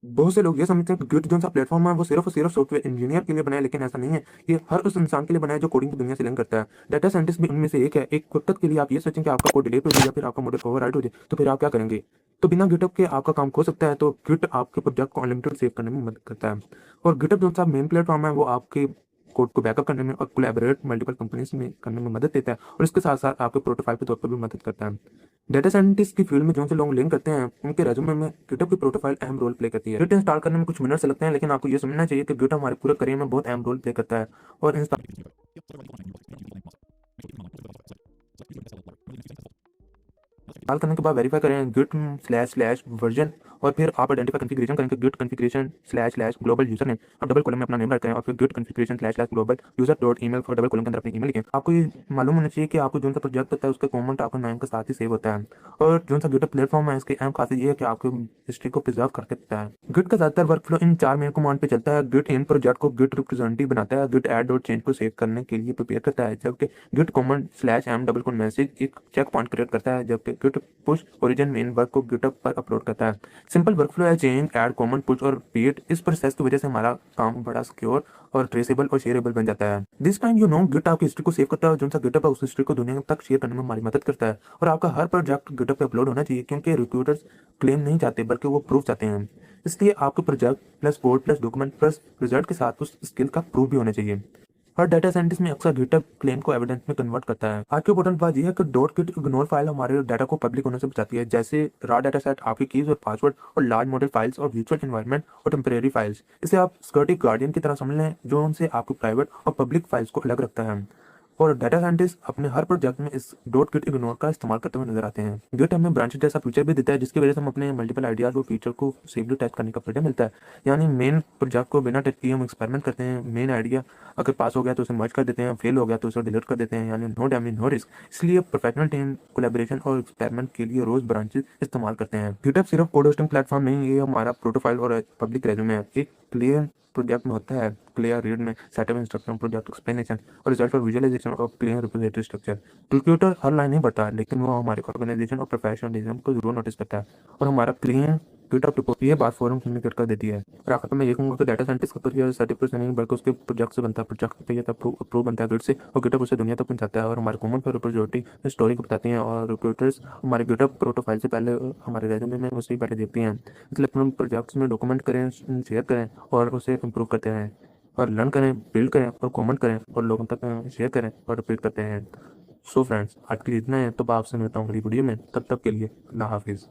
बहुत से लोग ये समझते हैं कि गिट जो सा प्लेटफॉर्म है वो सिर्फ और सिर्फ सॉफ्टवेयर इंजीनियर के लिए बना है, लेकिन ऐसा नहीं है। ये हर उस इंसान के लिए बना है जो कोडिंग की दुनिया से लिंक करता है। डाटा साइंटिस्ट भी उनमें से एक है। एक वक्त के लिए आप ये सोचें कि आपका कोड डिलीट हो जाए या फिर आपका मॉडल ओवरराइट हो जाए, तो फिर आप क्या करेंगे? तो बिना गिटअप के आपका काम खो सकता है। तो गिट आपके प्रोजेक्ट को अनलिमिटेड सेव करने में मदद करता है। और गिटअप जो सा मेन प्लेटफॉर्म है वो आपके कोड को बैकअप करने में और कोलैबोरेट मल्टीपल कंपनीज में करने में मदद देता है, और इसके साथ साथ आपके प्रोटोटाइप के तौर पर भी मदद करता है। डेटा साइंटिस्ट की फील्ड में जो से लोग लिंक करते हैं उनके रेज्यूमे में गिटहब की प्रोफाइल अहम रोल प्ले करती है। गिट इंस्टॉल करने में कुछ मिनट से लगते हैं, लेकिन आपको ये समझना चाहिए कि गिट हमारे पूरे करियर में बहुत अहम रोल प्ले करता है। और इंस्टॉल करने के बाद वेरीफाई करें गिट स्लैश स्लैश वर्जन, और फिर आप आइडेंटिफाई कॉन्फ़िगरेशन करेंगे git configuration slash slash global user name. आप डबल कॉलम में अपना नेम रखते हैं और फिर git configuration slash slash global user dot email for double column के अंदर अपनी ईमेल लिखें। आपको ये मालूम होना चाहिए कि आपको जो सा प्रोजेक्ट होता है उसका कमेंट आपका नाम के साथ ही सेव होता है। और जो सा गिट प्लेटफॉर्म है इसकी अहम खासियत ये है कि आपको हिस्ट्री को प्रिजर्व करके देता है। गिट का ज्यादातर वर्कफ्लो इन चार मेन कमांड पे चलता है। गिट इन प्रोजेक्ट को गिट रिप्रेजेंटेटिव बनाता है, गिट ऐड डॉट चेंज को सेव करने के लिए प्रिपेयर करता है, जबकि git comment slash M double code message एक चेक पॉइंट क्रिएट करता है, जबकि git push origin main work को गिटअप पर अपलोड करता है। सिंपल वर्कफ्लो है, चेंज ऐड कमेंट पुश और रिपीट। इस प्रोसेस की वजह से हमारा काम बड़ा सिक्योर और ट्रेसेबल और शेयरेबल बन जाता है। दिस टाइम गिट आपकी हिस्ट्री को सेव करता है, और जो सा गिटअप है उस हिस्ट्री को दुनिया तक शेयर करने में हमारी मदद करता है। और आपका हर प्रोजेक्ट गिटअप पे अपलोड होना चाहिए, क्योंकि रिक्रूटर्स क्लेम नहीं चाहते बल्कि वो प्रूफ चाहते हैं। इसलिए आपके project plus code plus document plus result के साथ उस स्किल का प्रूफ भी होना चाहिए। हर डाटा साइंटिस्ट में अक्सर गिटहब क्लेम को एविडेंस में कन्वर्ट करता है। आज की इंपॉर्टेंट बात यह है कि डॉट गिट इग्नोर फाइल हमारे डाटा को पब्लिक होने से बचाती है, जैसे रॉ डाटा सेट, आपकी कीज और पासवर्ड, और लार्ज मॉडल फाइल्स और वर्चुअल एनवायरनमेंट और टेम्परेरी फाइल्स। इसे आप सिक्योरिटी गार्डियन की तरह समझ लें, जो उनसे आपकी प्राइवेट और पब्लिक फाइल्स को अलग रखता है। और डाटा साइंटिस्ट अपने हर प्रोजेक्ट में इस डॉट गिट इग्नोर का इस्तेमाल करते हुए नजर आते हैं। गिट हमें ब्रांचेस जैसा फीचर भी देता है, जिसकी वजह से हम अपने मल्टीपल आइडियाज और फीचर को सेफली टेस्ट करने का फ्रीडम मिलता है। यानी मेन प्रोजेक्ट को बिना टेस्ट किए हम एक्सपेरिमेंट करते हैं। मेन आइडिया अगर पास हो गया तो उसे मर्ज कर देते हैं, फेल हो गया तो उसे डिलीट कर देते हैं, यानी नो डैमेज नो रिस्क। इसलिए प्रोफेशनल टीम कोलैबोरेशन और एक्सपेरिमेंट के लिए रोज ब्रांचेस इस्तेमाल करते हैं। गिटहब सिर्फ कोड होस्टिंग प्लेटफॉर्म नहीं, ये हमारा प्रोटोफाइल और पब्लिक रेज्यूमे है। एक क्लियर प्रोजेक्ट में होता है क्लियर रीड में सेटअप इंस्ट्रक्शन, प्रोजेक्ट एक्सप्लेनेशन और रिजल्ट फॉर विजुअलाइजेशन और क्लियर रिप्रेजेंटेटिव स्ट्रक्चर। रिक्रूटर हर लाइन नहीं पढ़ता, लेकिन वो हमारे ऑर्गेनाइजेशन और प्रोफेशनलिज्म को जरूर नोटिस करता है। और हमारा क्लियर गिटहब रिपोर्ट ये बात फोरम कम्युनिकेट कर देती है। और आखिर में ये कहूंगा कि डाटा साइंटिस्ट का करियर सर्टिफिकेट नहीं बल्कि उसके प्रोजेक्ट से बनता है। प्रोजेक्ट पे ये तब अप्रूव बनता है गिट से, और गिटहब उसे दुनिया तक पहुंचाता है। और हमारे कॉमन पर रिपोजिटरी स्टोरी को बताती हैं, और रिक्रूटर्स हमारे गिटहब प्रोटोफाइल से पहले हमारे रेज्यूमे में उसे पहले देखती हैं। इसलिए अपने प्रोजेक्ट्स में डॉक्यूमेंट करें, शेयर करें और उसे इम्प्रूव करते रहें, और लर्न करें, बिल्ड करें और कमेंट करें और लोगों तक शेयर करें और रिपीट करते हैं। सो फ्रेंड्स, आज के लिए इतना है, तो आपसे मिलता हूँ अगली वीडियो में। तब तक के लिए अल्लाह हाफिज़।